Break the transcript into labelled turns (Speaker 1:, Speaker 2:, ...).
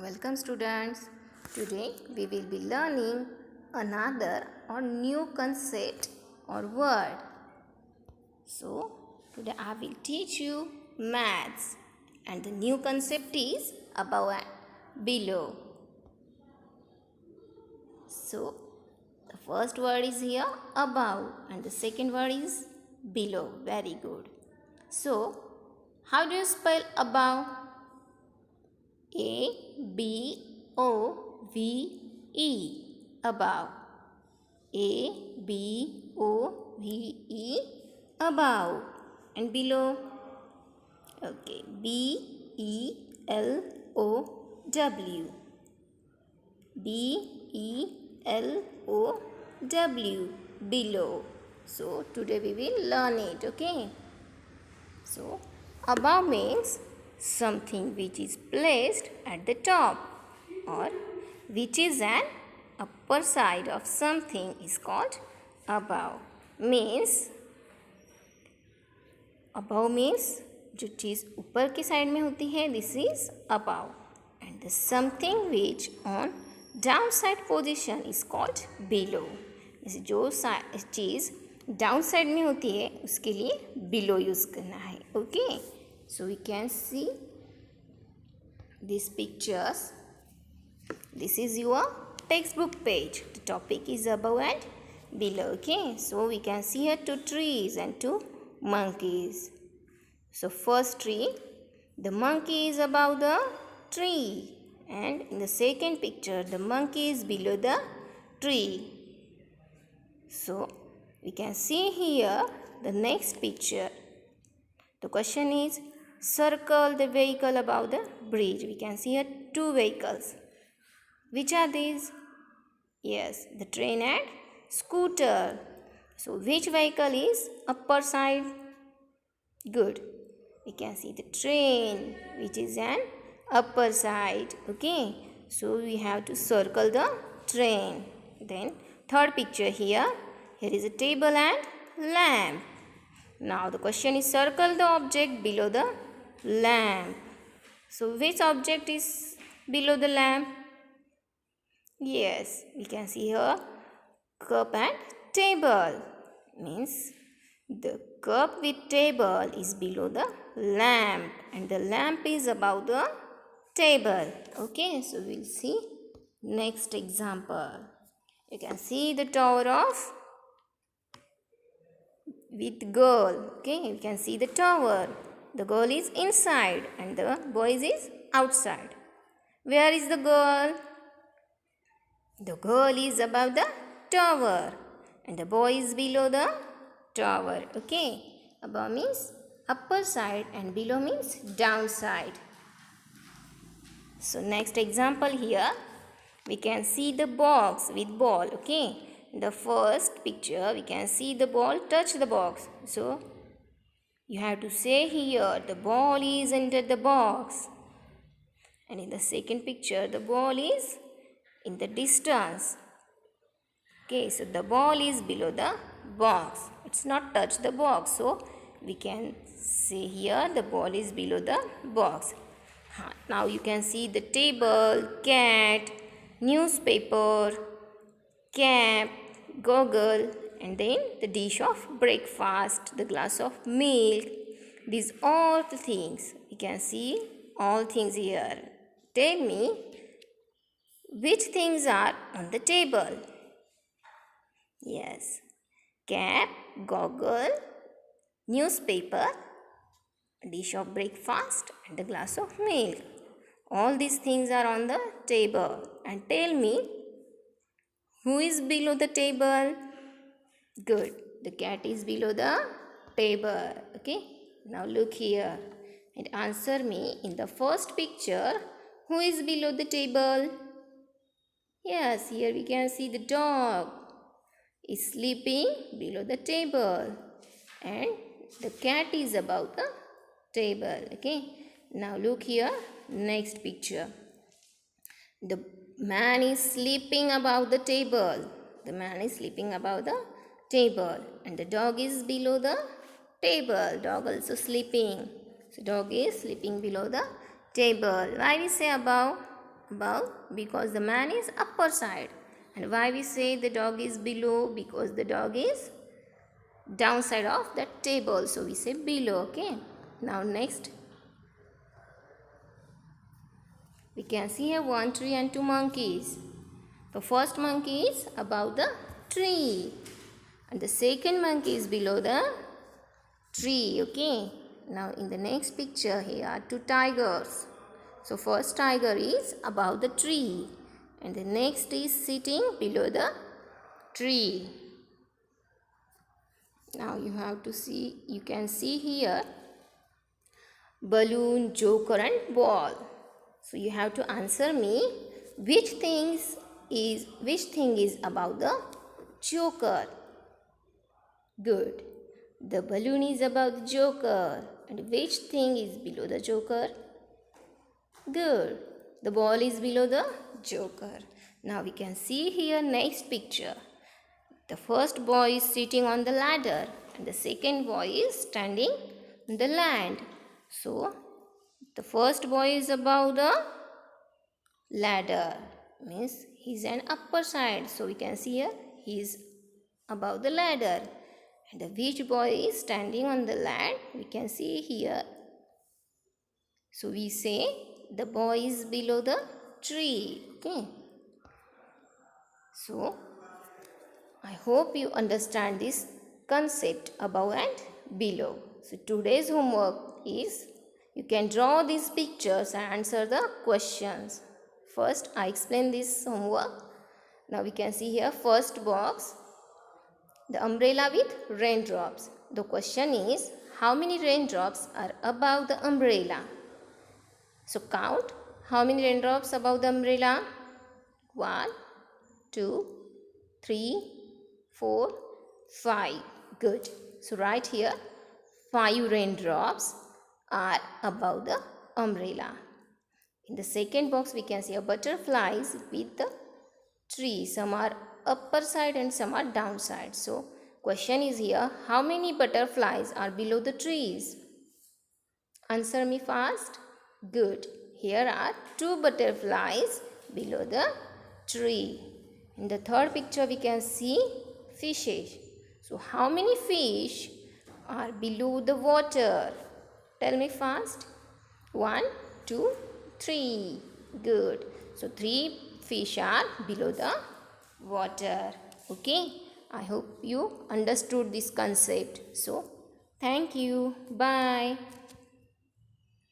Speaker 1: Welcome students. Today we will be learning another or new concept or word. So today I will teach you maths and the new concept is above and below. So the first word is here above and the second word is below. Very good. So how do you spell above? A-B-O-V-E, above. A-B-O-V-E, above. And below? Okay, B-E-L-O-W. B-E-L-O-W, below. So today we will learn it, okay? So above means something which is placed at the top or which is an upper side of something is called above. Means above means जो चीज़ ऊपर की side में होती है this is above and the something which on downside position is called below. जैसे जो चीज़ down side में होती है उसके लिए बिलो यूज़ करना है. Okay, so we can see this pictures. This is your text book page. The topic is above and below. Okay, so we can see here 2 trees and 2 monkeys. So first tree, the monkey is above the tree, and in the second picture the monkey is below the tree. So we can see here the next picture. The question is circle the vehicle above the bridge. We can see here 2 vehicles. Which are these? Yes, the train and scooter. So which vehicle is upper side? Good. We can see the train which is an upper side. Okay, so we have to circle the train. Then third picture here. Here is a table and lamp. Now the question is circle the object below the lamp. So which object is below the lamp? Yes, we can see here cup and table. Means the cup with table is below the lamp and the lamp is above the table. Okay, so we'll see next example. You can see the tower of with girl. Okay, you can see the tower. The girl is inside and the boy is outside. Where is the girl? The girl is above the tower and the boy is below the tower. Okay, above means upper side and below means downside. So next example here, we can see the box with ball. Okay, in the first picture we can see the ball touch the box. So you have to say here the ball is under the box, and in the second picture the ball is in the distance. Okay, so the ball is below the box. It's not touch the box, so we can say here the ball is below the box. Now you can see the table, cat, newspaper, cap, goggle, and then the dish of breakfast, the glass of milk. These all the things. You can see all things here. Tell me which things are on the table. Yes, cap, goggle, newspaper, dish of breakfast and the glass of milk. All these things are on the table. And tell me who is below the table? Good, the cat is below the table. Okay, now look here and answer me. In the first picture, who is below the table? Yes, here we can see the dog is sleeping below the table and the cat is above the table. Okay, now look here, next picture. The man is sleeping above the table. The man is sleeping above the table and the dog is below the table. Dog also sleeping. So dog is sleeping below the table. Why we say above? Above because the man is upper side. And why we say the dog is below? Because the dog is downside of that table. So we say below. Okay. Now next. We can see here one tree and two monkeys. The first monkey is above the tree. And the second monkey is below the tree. Okay. Now in the next picture here are two tigers. So first tiger is above the tree. And the next is sitting below the tree. Now you can see here balloon, joker and ball. So you have to answer me which thing is above the joker. Good. The balloon is above the joker. And which thing is below the joker? Good. The ball is below the joker. Now we can see here next picture. The first boy is sitting on the ladder and the second boy is standing on the land. So the first boy is above the ladder, means he's an upper side. So we can see here he is above the ladder. And the which boy is standing on the land, we can see here. So we say the boy is below the tree. Okay. So I hope you understand this concept above and below. So today's homework is you can draw these pictures and answer the questions. First I explain this homework. Now we can see here first box, the umbrella with raindrops. The question is how many raindrops are above the umbrella? So count how many raindrops above the umbrella. 1, 2, 3, 4, 5. Good. So write here 5 raindrops are above the umbrella. In the second box we can see a butterflies with the tree. Some are upper side and some are downside. So question is here how many butterflies are below the trees? Answer me fast. Good. Here are 2 butterflies below the tree. In the third picture we can see fishes. So how many fish are below the water? Tell me fast. 1, 2, 3. Good. So 3 fish are below the water. Okay. I hope you understood this concept. So thank you. Bye.